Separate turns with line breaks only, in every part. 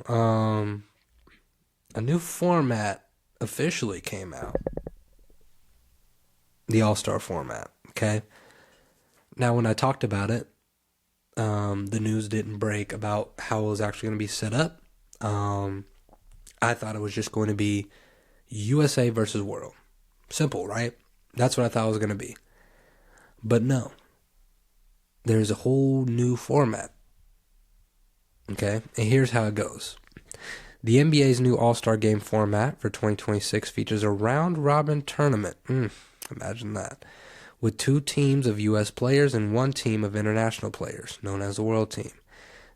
A new format officially came out. The All-Star format, okay? Now, when I talked about it, the news didn't break about how it was actually going to be set up. I thought it was just going to be USA versus World. Simple, right? That's what I thought it was going to be. But no. There's a whole new format. Okay? And here's how it goes. The NBA's new All-Star Game format for 2026 features a round-robin tournament. Imagine that. With 2 teams of U.S. players and 1 team of international players, known as the World Team.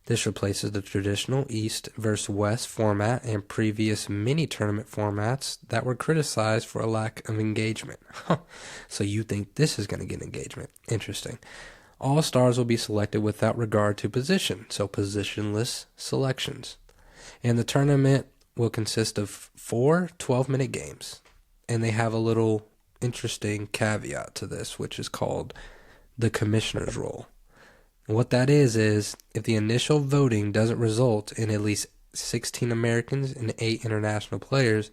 This replaces the traditional East versus West format and previous mini-tournament formats that were criticized for a lack of engagement. So you think this is going to get engagement. Interesting. All stars will be selected without regard to position, so positionless selections. And the tournament will consist of 4 12-minute games. And they have a little interesting caveat to this, which is called the commissioner's role. And what that is if the initial voting doesn't result in at least 16 Americans and 8 international players,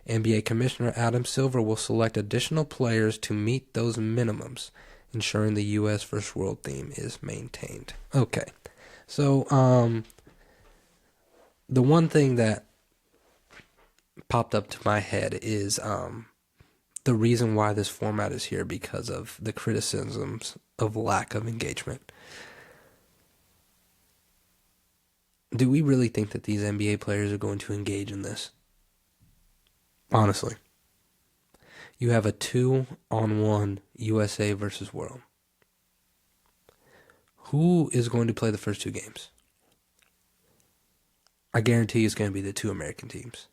NBA Commissioner Adam Silver will select additional players to meet those minimums, ensuring the U.S. versus World theme is maintained. Okay, so the one thing that popped up to my head is the reason why this format is here because of the criticisms of lack of engagement. Do we really think that these NBA players are going to engage in this? Honestly. You have a 2-on-1 USA versus World. Who is going to play the first 2 games? I guarantee it's going to be the 2 American teams.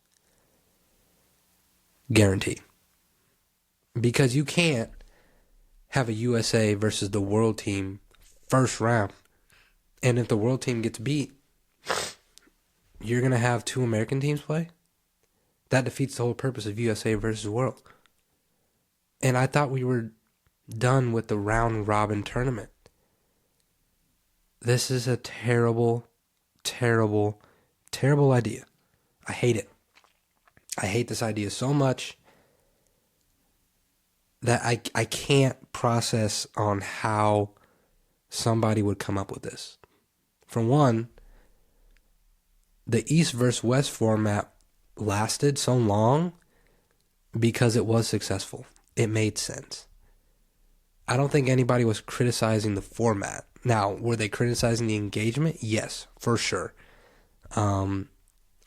Guarantee. Because you can't have a USA versus the World team first round. And if the World team gets beat, you're going to have 2 American teams play? That defeats the whole purpose of USA versus World. And I thought we were done with the round-robin tournament. This is a terrible, terrible, terrible idea. I hate it. I hate this idea so much that I can't process on how somebody would come up with this. For one, the East versus West format lasted so long because it was successful. It made sense. I don't think anybody was criticizing the format. Now, were they criticizing the engagement? Yes, for sure.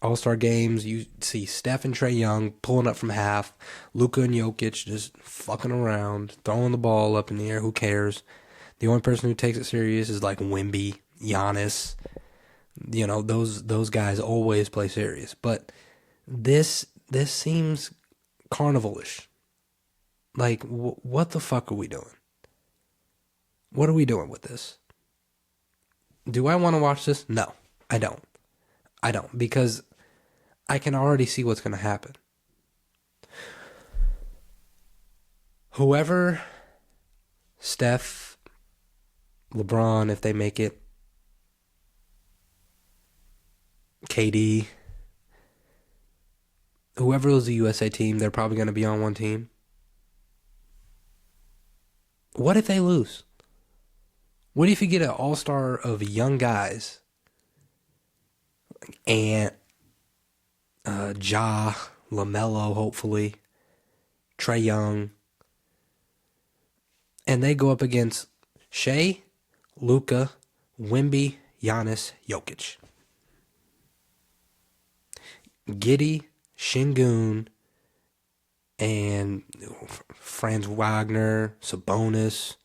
All-Star games, you see Steph and Trae Young pulling up from half, Luka and Jokic just fucking around, throwing the ball up in the air, who cares? The only person who takes it serious is like Wemby, Giannis. You know, those guys always play serious. But this seems carnivalish. Like, what the fuck are we doing? What are we doing with this? Do I want to watch this? No, I don't. Because I can already see what's going to happen. Whoever, Steph, LeBron, if they make it, KD, whoever is the USA team, they're probably going to be on one team. What if they lose? What if you get an all-star of young guys? Ant, Ja, LaMelo, hopefully, Trae Young, and they go up against Shea, Luka, Wemby, Giannis, Jokic. Giddey, Şengün, and Franz Wagner, Sabonis.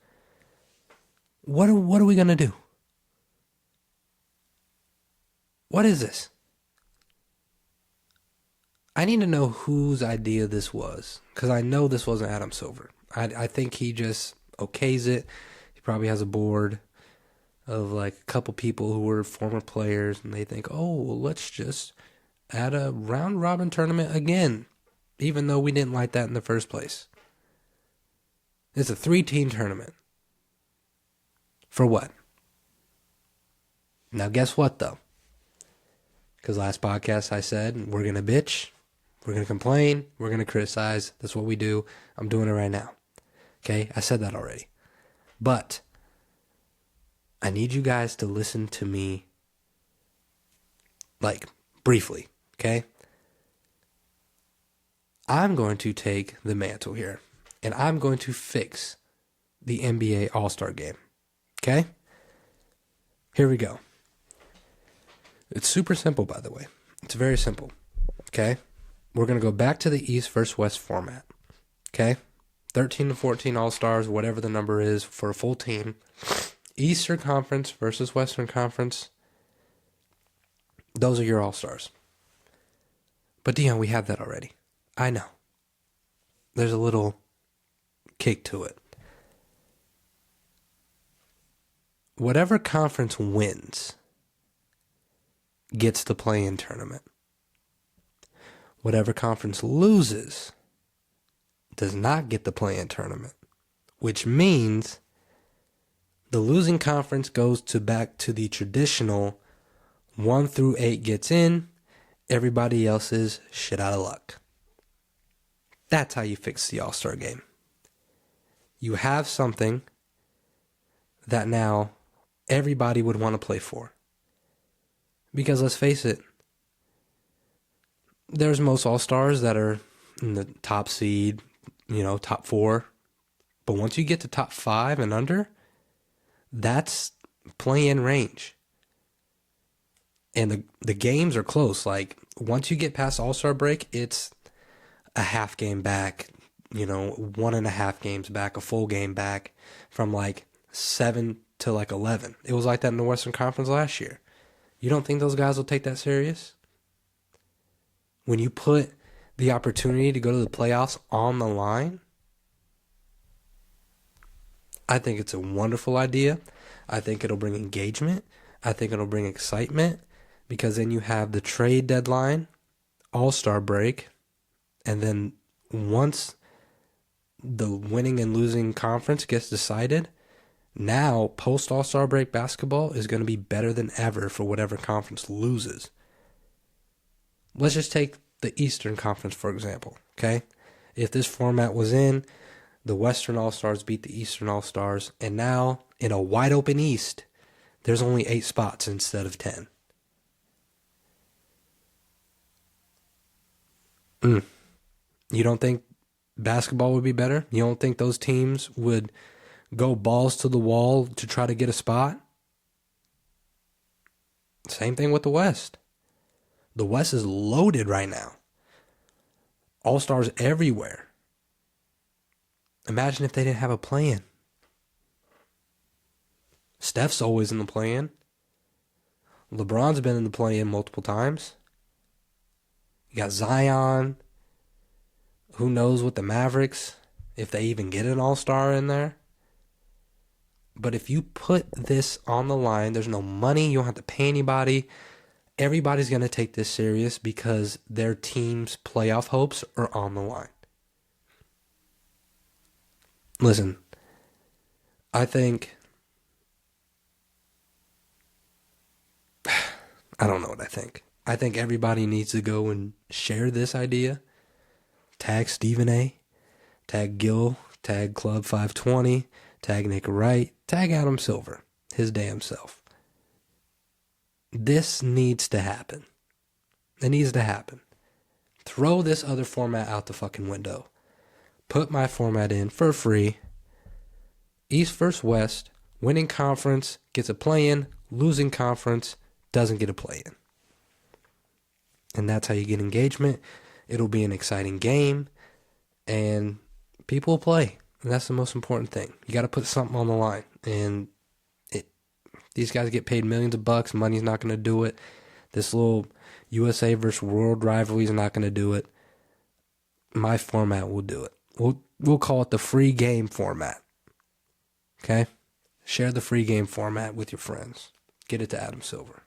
What are we going to do? What is this? I need to know whose idea this was, because I know this wasn't Adam Silver. I think he just okays it. He probably has a board of like a couple people who were former players, and they think, oh, well, let's just add a round-robin tournament again, even though we didn't like that in the first place. It's a 3-team tournament. For what? Now, guess what, though? Because last podcast I said, we're going to bitch, we're going to complain, we're going to criticize. That's what we do. I'm doing it right now. Okay? I said that already. But I need you guys to listen to me, like, briefly. Okay? I'm going to take the mantle here, and I'm going to fix the NBA All-Star Game. Okay? Here we go. It's super simple, by the way. It's very simple. Okay? We're going to go back to the East versus West format. Okay? 13 to 14 All-Stars, whatever the number is for a full team. Eastern Conference versus Western Conference. Those are your All-Stars. But DiJon, we have that already. I know. There's a little kick to it. Whatever conference wins gets the play-in tournament. Whatever conference loses does not get the play-in tournament, which means the losing conference goes back to the traditional 1 through 8 gets in, everybody else is shit out of luck. That's how you fix the All-Star Game. You have something that now everybody would want to play for. Because let's face it, there's most All-Stars that are in the top seed, top 4. But once you get to top 5 and under, that's play-in range. And the games are close. Like, once you get past All-Star break, it's a half game back, 1.5 games back, a full game back from like 7 to like 11. It was like that in the Western Conference last year. You don't think those guys will take that serious? When you put the opportunity to go to the playoffs on the line, I think it's a wonderful idea. I think it'll bring engagement. I think it'll bring excitement because then you have the trade deadline, All-Star break, and then once the winning and losing conference gets decided, now post All-Star break basketball is going to be better than ever for whatever conference loses. Let's just take the Eastern Conference, for example, okay? If this format was in, the Western All-Stars beat the Eastern All-Stars, and now in a wide open East, there's only 8 spots instead of 10. You don't think basketball would be better? You don't think those teams would go balls to the wall to try to get a spot? Same thing with the West. The West is loaded right now. All-Stars everywhere. Imagine if they didn't have a play-in. Steph's always in the play-in. LeBron's been in the play-in multiple times. You got Zion. Who knows with the Mavericks, if they even get an All-Star in there. But if you put this on the line, there's no money. You don't have to pay anybody. Everybody's going to take this serious because their team's playoff hopes are on the line. Listen, I think... I don't know what I think. I think everybody needs to go and share this idea. Tag Stephen A. Tag Gil. Tag Club 520. Tag Nick Wright. Tag Adam Silver. His damn self. This needs to happen. It needs to happen. Throw this other format out the fucking window. Put my format in for free. East versus West. Winning conference gets a play-in. Losing conference doesn't get a play-in. And that's how you get engagement. It'll be an exciting game. And people will play. And that's the most important thing. You got to put something on the line. And these guys get paid millions of bucks. Money's not going to do it. This little USA versus world rivalry is not going to do it. My format will do it. We'll call it the free game format. Okay? Share the free game format with your friends. Get it to Adam Silver.